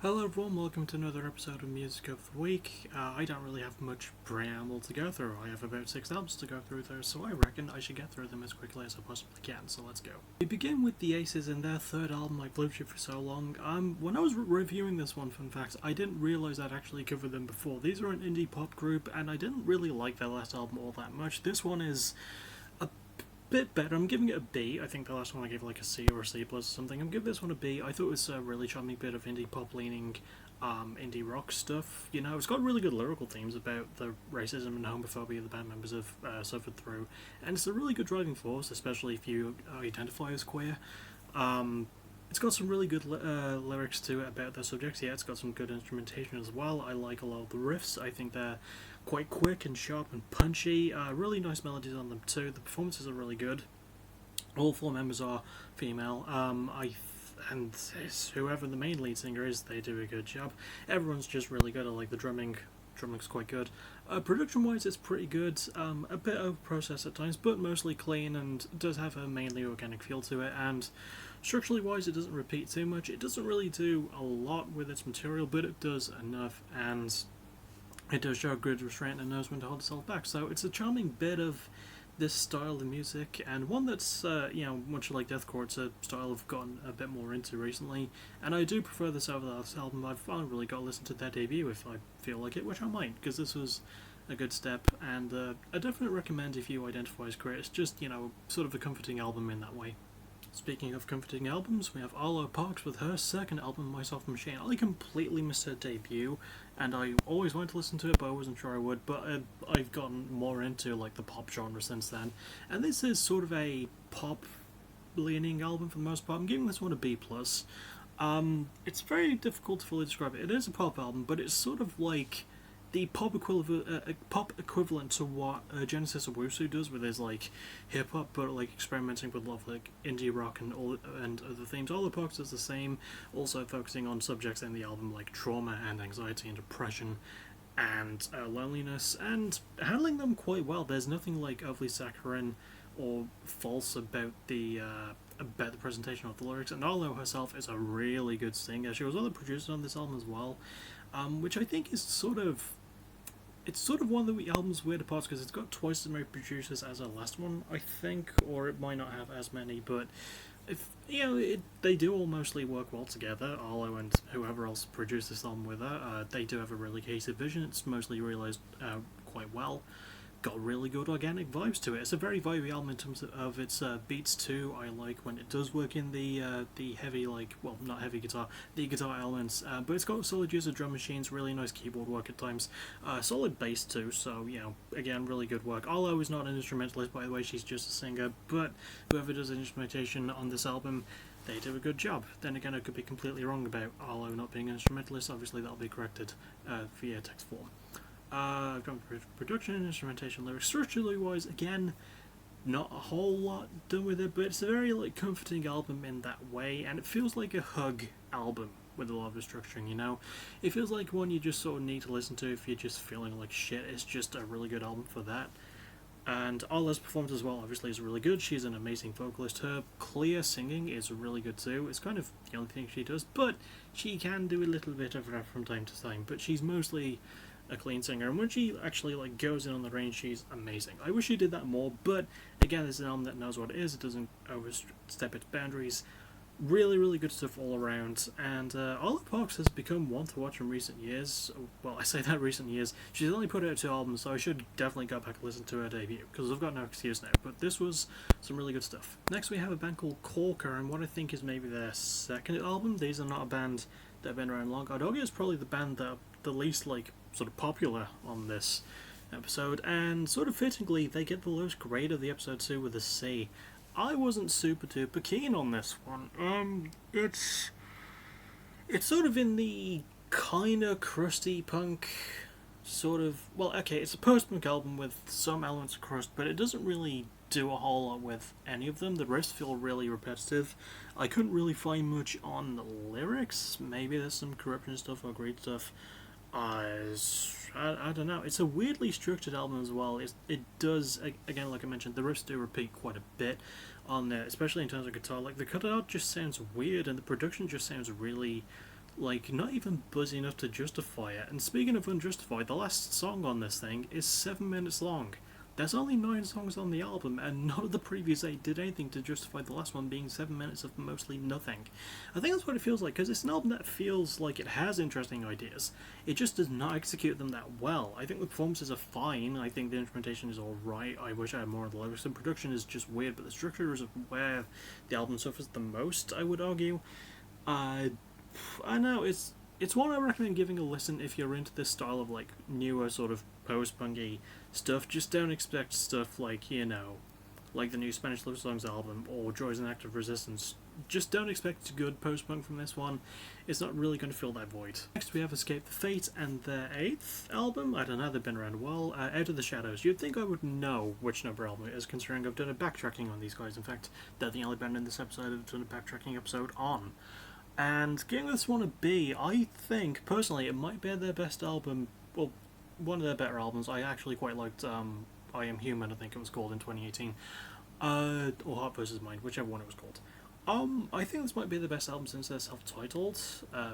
Hello everyone, welcome to another episode of Music of the Week. I don't really have much preamble to go through. I have about 6 albums to go through there, so I reckon I should get through them as quickly as I possibly can, so let's go. We begin with the Aces and their third album, I've Lived You For So Long. When I was reviewing this one, fun fact, I didn't realise I'd actually covered them before. These are an indie pop group, and I didn't really like their last album all that much. This one is a bit better. I'm giving it a B. I think the last one I gave like a C or a C plus or something. I'm giving this one a B. I thought it was a really charming bit of indie pop leaning indie rock stuff. You know, it's got really good lyrical themes about the racism and homophobia the band members have suffered through, and it's a really good driving force, especially if you identify as queer. It's got some really good lyrics to it about the subjects. Yeah, it's got some good instrumentation as well. I like a lot of the riffs. I think they're quite quick and sharp and punchy. Really nice melodies on them too. The performances are really good. All 4 members are female. And whoever the main lead singer is, they do a good job. Everyone's just really good. I like the drumming. Drumming's quite good. Production-wise, it's pretty good. A bit over-processed at times, but mostly clean and does have a mainly organic feel to it. And structurally-wise, it doesn't repeat too much. It doesn't really do a lot with its material, but it does enough, and it does show good restraint and knows when to hold itself back. So it's a charming bit of this style of music, and one that's, much like deathcore, it's a style I've gotten a bit more into recently, and I do prefer this over the last album. I've finally really got to listen to their debut if I feel like it, which I might, because this was a good step, and a definite recommend if you identify as queer. It's just, sort of a comforting album in that way. Speaking of comforting albums, we have Arlo Parks with her second album, My Soft Machine. I completely missed her debut, and I always wanted to listen to it, but I wasn't sure I would. But I've gotten more into like the pop genre since then, and this is sort of a pop-leaning album for the most part. I'm giving this one a B plus. It's very difficult to fully describe it. It is a pop album, but it's sort of like the pop equivalent to what Genesis Owusu does with his like hip hop, but like experimenting with a lot of like indie rock and other themes. All the parts is the same, also focusing on subjects in the album like trauma and anxiety and depression and loneliness, and handling them quite well. There's nothing like overly saccharine or false about the presentation of the lyrics, and Arlo herself is a really good singer. She was one of the producers on this album as well, which I think is sort of one of the album's weirder parts because it's got twice as many producers as our last one, I think, or it might not have as many. But if they do all mostly work well together. Arlo and whoever else produced this album with her, they do have a really cohesive vision. It's mostly realized quite well. Got really good organic vibes to it. It's a very vibey album in terms of its beats too. I like when it does work in the heavy, not heavy guitar, the guitar elements, but it's got solid use of drum machines, really nice keyboard work at times, solid bass too, so again, really good work. Arlo is not an instrumentalist, by the way, she's just a singer, but whoever does instrumentation on this album, they do a good job. Then again, I could be completely wrong about Arlo not being an instrumentalist. Obviously that'll be corrected via text form. Production, instrumentation, lyrics. Structurally wise, again, not a whole lot done with it, but it's a very comforting album in that way, and it feels like a hug album with a lot of the structuring. It feels like one you just sort of need to listen to if you're just feeling like shit. It's just a really good album for that. And Arlo's performance as well, obviously, is really good. She's an amazing vocalist. Her clear singing is really good too. It's kind of the only thing she does, but she can do a little bit of that from time to time. But she's mostly a clean singer, and when she actually goes in on the range, she's amazing. I wish she did that more, but again, this is an album that knows what it is. It doesn't overstep its boundaries. Really, really good stuff all around, and Arlo Parks has become one to watch in recent years. Well, I say that recent years. She's only put out 2 albums, so I should definitely go back and listen to her debut, because I've got no excuse now, but this was some really good stuff. Next we have a band called Corker, and what I think is maybe their second album. These are not a band that have been around long. I'd argue it's probably the band that are the least sort of popular on this episode, and sort of fittingly, they get the lowest grade of the episode too with a C. I wasn't super duper keen on this one. It's sort of in the kinda crusty punk sort of, it's a post-punk album with some elements of crust, but it doesn't really do a whole lot with any of them. The riffs feel really repetitive. I couldn't really find much on the lyrics. Maybe there's some corruption stuff or great stuff. I don't know. It's a weirdly structured album as well. It does, again, like I mentioned, the riffs do repeat quite a bit on there, especially in terms of guitar. The guitar just sounds weird, and the production just sounds really Like, not even buzzy enough to justify it. And speaking of unjustified, the last song on this thing is 7 minutes long. There's only 9 songs on the album, and none of the previous 8 did anything to justify the last one being 7 minutes of mostly nothing. I think that's what it feels like, because it's an album that feels like it has interesting ideas. It just does not execute them that well. I think the performances are fine, I think the instrumentation is alright, I wish I had more of the lyrics. The production is just weird, but the structure is where the album suffers the most, I would argue. I know, it's one I recommend giving a listen if you're into this style of like newer sort of post-punky stuff. Just don't expect stuff like, like the new Spanish Love Songs album or Joy's an Act of Resistance. Just don't expect good post-punk from this one. It's not really going to fill that void. Next we have Escape the Fate and their 8th album. I don't know, they've been around a while. Out of the Shadows. You'd think I would know which number album it is, considering I've done a backtracking on these guys. In fact, they're the only band in this episode I've done a backtracking episode on. And giving this one a B, I think, personally, it might be their best album, well, one of their better albums. I actually quite liked I Am Human, I think it was called, in 2018. Or Heart vs. Mind, whichever one it was called. I think this might be the best album since they're self-titled,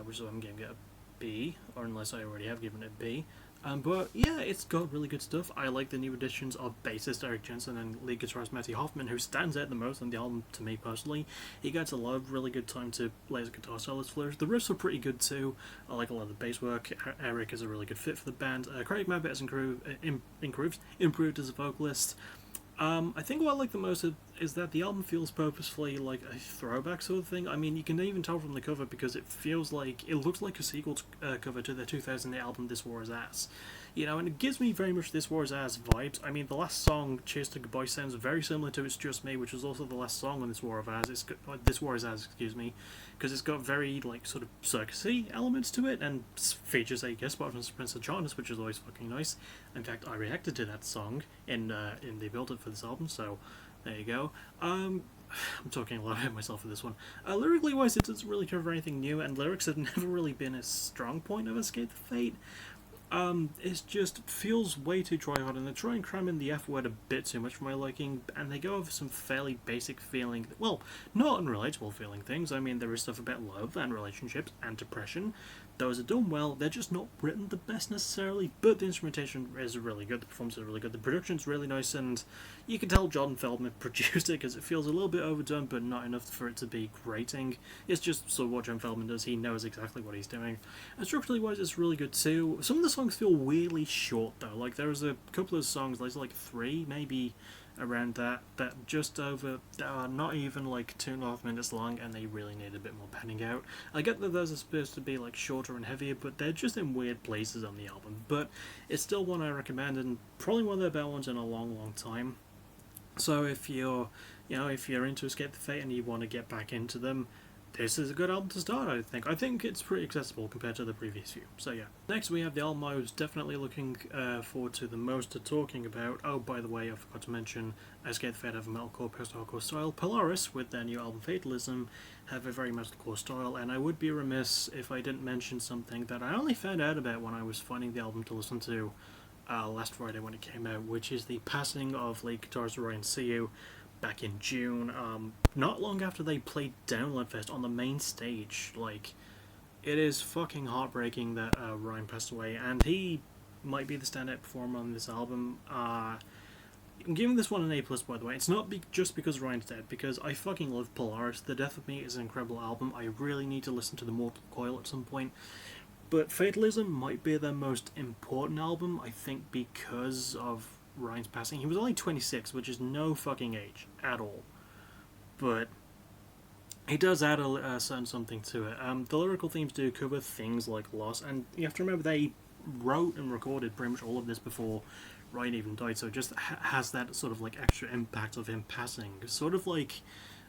which is why I'm giving it a B, or unless I already have given it a B. But yeah, it's got really good stuff. I like the new additions of bassist Eric Jensen and lead guitarist Matty Hoffman, who stands out the most on the album to me personally. He gets a lot of really good time to play his guitar soloist flourish. The riffs are pretty good too. I like a lot of the bass work. Eric is a really good fit for the band. Craig Mabbitt has improved as a vocalist. I think what I like the most is that the album feels purposefully like a throwback sort of thing. I mean, you can even tell from the cover because it looks like a sequel cover to their 2008 album This War Is Ass. And it gives me very much This War Is Ass vibes. I mean, the last song, Cheers to Goodbye, sounds very similar to It's Just Me, which was also the last song on This War of Ass. This War Is Ass, excuse me, because it's got very, like, sort of circusy elements to it, and features a guest spot from Spencer Jonas, which is always fucking nice. In fact, I reacted to that song in the build-up for this album, so there you go. I'm talking a lot about myself for this one. Lyrically wise, it doesn't really cover anything new, and lyrics have never really been a strong point of Escape the Fate. It just feels way too try-hard, and they try and cram in the F word a bit too much for my liking, and they go over some fairly basic feeling, well, not unrelatable feeling things. I mean, there is stuff about love and relationships and depression. Those are done well, they're just not written the best necessarily, but the instrumentation is really good, the performance is really good, the production's really nice, and you can tell John Feldman produced it because it feels a little bit overdone, but not enough for it to be grating. It's just sort of what John Feldman does, he knows exactly what he's doing. And structurally wise, it's really good too. Some of the songs feel weirdly short though, like there's a couple of songs, there's like 3, maybe, around that just over not even like 2.5 minutes long, and they really need a bit more padding out. I get that those are supposed to be like shorter and heavier, but they're just in weird places on the album. But it's still one I recommend, and probably one of their better ones in a long time. So if you're into Escape the Fate and you want to get back into them, this is a good album to start, I think. I think it's pretty accessible compared to the previous few. So yeah. Next we have the album I was definitely looking forward to the most to talking about. Oh, by the way, I forgot to mention Escape the Fate have a metalcore post-hardcore style. Polaris, with their new album Fatalism, have a very metalcore style, and I would be remiss if I didn't mention something that I only found out about when I was finding the album to listen to last Friday when it came out, which is the passing of lead guitarist Ryan Siu back in June, not long after they played Download Fest on the main stage. Like, it is fucking heartbreaking that Ryan passed away, and he might be the standout performer on this album. I'm giving this one an A+, by the way. It's not just because Ryan's dead, because I fucking love Polaris. The Death of Me is an incredible album. I really need to listen to The Mortal Coil at some point. But Fatalism might be their most important album, I think, because of Ryan's passing. He was only 26, which is no fucking age at all, but he does add a certain something to it. The lyrical themes do cover things like loss, and you have to remember they wrote and recorded pretty much all of this before Ryan even died, so it just has that sort of like extra impact of him passing. Sort of like,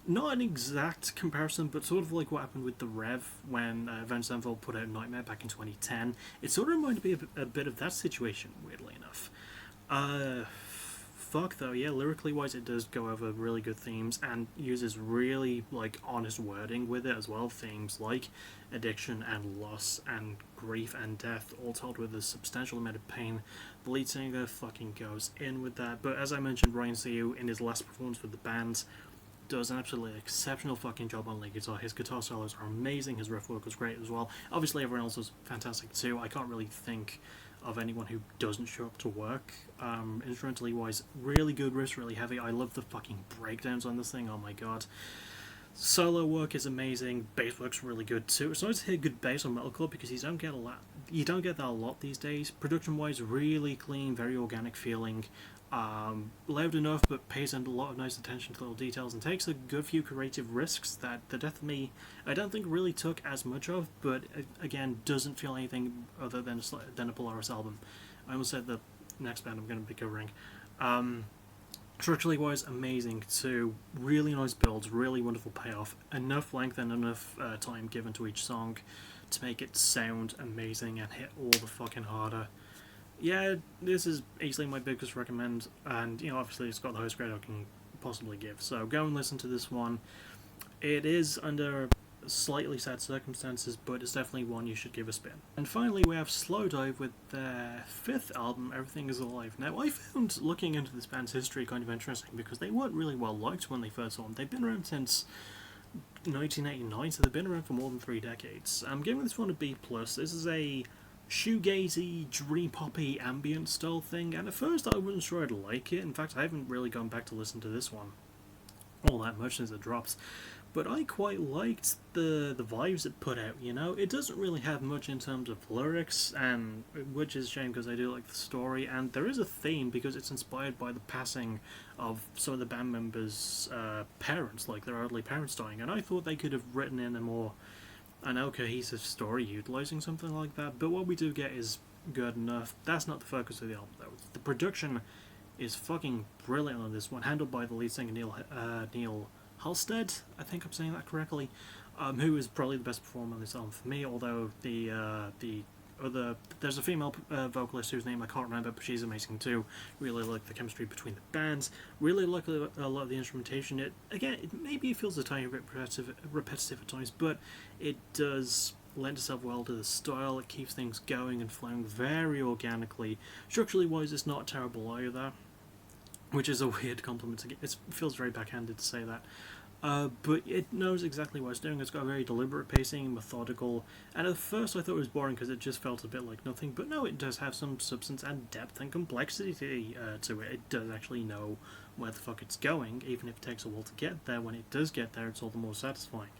not an exact comparison, but sort of like what happened with The Rev when Avenged Sevenfold put out Nightmare back in 2010. It sort of reminded me a bit of that situation, weirdly enough. Fuck though, yeah, lyrically wise it does go over really good themes and uses really, like, honest wording with it as well. Themes like addiction and loss and grief and death, all told with a substantial amount of pain. The lead singer fucking goes in with that, but as I mentioned, Ryan Siu, in his last performance with the band, does an absolutely exceptional fucking job on lead guitar. His guitar solos are amazing, his riff work was great as well. Obviously everyone else was fantastic too. I can't really think of anyone who doesn't show up to work. Instrumentally wise, really good riffs, really heavy. I love the fucking breakdowns on this thing, oh my god. Solo work is amazing, bass work's really good too. It's nice to hear good bass on metalcore because you don't get that a lot these days. Production wise, really clean, very organic feeling. Loud enough, but pays a lot of nice attention to little details and takes a good few creative risks that the Death of Me I don't think really took as much of, but again doesn't feel anything other than a Polaris album. I almost said the next band I'm going to be covering. Structurally wise, amazing too. Really nice builds, really wonderful payoff. Enough length and enough time given to each song to make it sound amazing and hit all the fucking harder. Yeah, this is easily my biggest recommend, and obviously it's got the highest grade I can possibly give. So go and listen to this one. It is under slightly sad circumstances, but it's definitely one you should give a spin. And finally we have Slowdive with their 5th album, Everything Is Alive. Now I found looking into this band's history kind of interesting because they weren't really well liked when they first formed. They've been around since 1989, so they've been around for more than 3 decades. I'm giving this one a B+. This is a shoegazy, dream poppy, ambient style thing, and at first I wasn't sure I'd like it. In fact, I haven't really gone back to listen to this one all that much since it drops, but I quite liked the vibes it put out. It doesn't really have much in terms of lyrics, and which is a shame because I do like the story, and there is a theme because it's inspired by the passing of some of the band members' parents, like their elderly parents dying, and I thought they could have written in a more cohesive story utilising something like that, but what we do get is good enough. That's not the focus of the album though. The production is fucking brilliant on this one, handled by the lead singer Neil Halstead, I think I'm saying that correctly, who is probably the best performer on this album for me, although there's a female vocalist whose name I can't remember, but she's amazing too. Really like the chemistry between the bands, really like a lot of the instrumentation. Maybe it feels a tiny bit repetitive at times, but it does lend itself well to the style. It keeps things going and flowing very organically. Structurally wise, it's not terrible either, which is a weird compliment to get. It feels very backhanded to say that. But it knows exactly what it's doing. It's got a very deliberate pacing, methodical, and at first I thought it was boring because it just felt a bit like nothing, but no, it does have some substance and depth and complexity to it. It does actually know where the fuck it's going, even if it takes a while to get there. When it does get there, it's all the more satisfying.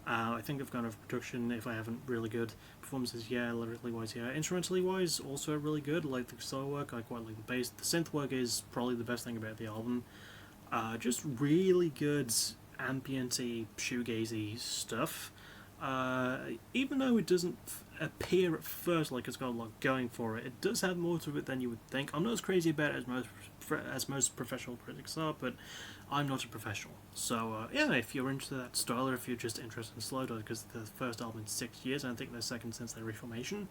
I think I've gone over production if I haven't. Really good performances, yeah. Lyrically wise, yeah. Instrumentally wise, also really good. I like the guitar work, I quite like the bass. The synth work is probably the best thing about the album. Just really good ambient-y, shoegazy stuff. Even though it doesn't appear at first like it's got a lot going for it, it does have more to it than you would think. I'm not as crazy about it as most professional critics are, but I'm not a professional. So yeah, if you're into that style, or if you're just interested in Slowdive, because the first album in 6 years, and I think they're second since their reformation,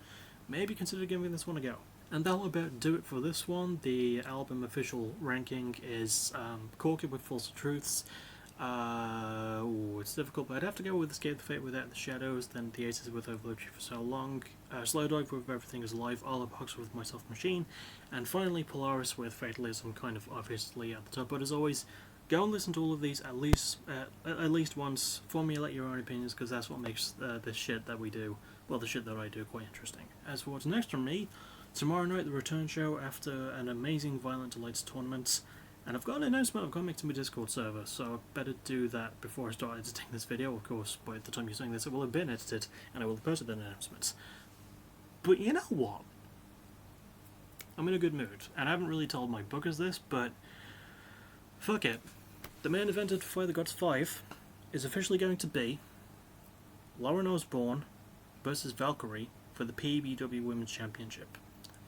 maybe consider giving this one a go. And that'll about do it for this one. The album official ranking is Corky with False Truths. It's difficult, but I'd have to go with Escape the Fate Without the Shadows, then The Aces with I've Loved You For So Long, Slowdive with Everything Is Alive, All the Box with Myself Machine, and finally Polaris with Fatalism, kind of obviously at the top. But as always, go and listen to all of these at least once, formulate your own opinions, because that's what makes the shit that we do, well, the shit that I do, quite interesting. As for what's next from me, tomorrow night the return show after an amazing Violent Delights tournament. And I've got an announcement I've got to make to my Discord server, so I better do that before I start editing this video. Of course, by the time you're seeing this, it will have been edited, and I will have posted the announcements. But you know what? I'm in a good mood, and I haven't really told my bookers this, but fuck it. The main event of Defy the Gods 5 is officially going to be Lauren Osborne versus Valkyrie for the PBW Women's Championship.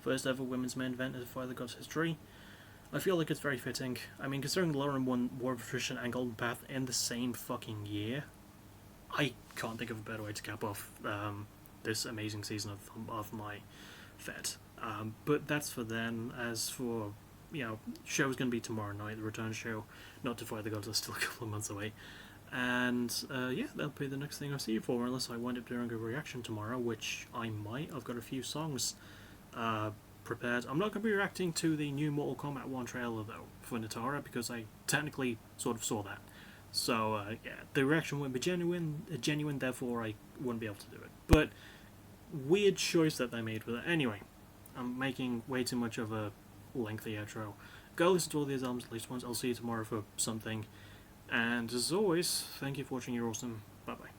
First ever women's main event in Defy the Gods history. I feel like it's very fitting. I mean, considering Lauren won War of Attrition and Golden Path in the same fucking year, I can't think of a better way to cap off this amazing season of my Fed. But that's for then. As for, show's going to be tomorrow night, the return show. Not Defy the Gods, that's still a couple of months away. And yeah, that'll be the next thing I see you for, unless I wind up doing a reaction tomorrow, which I might. I've got a few songs prepared. I'm not going to be reacting to the new Mortal Kombat 1 trailer though for Natara, because I technically sort of saw that. So yeah, the reaction wouldn't be genuine, therefore I wouldn't be able to do it. But weird choice that they made with it. Anyway, I'm making way too much of a lengthy outro. Go listen to all these albums at least once. I'll see you tomorrow for something. And as always, thank you for watching. You're awesome. Bye bye.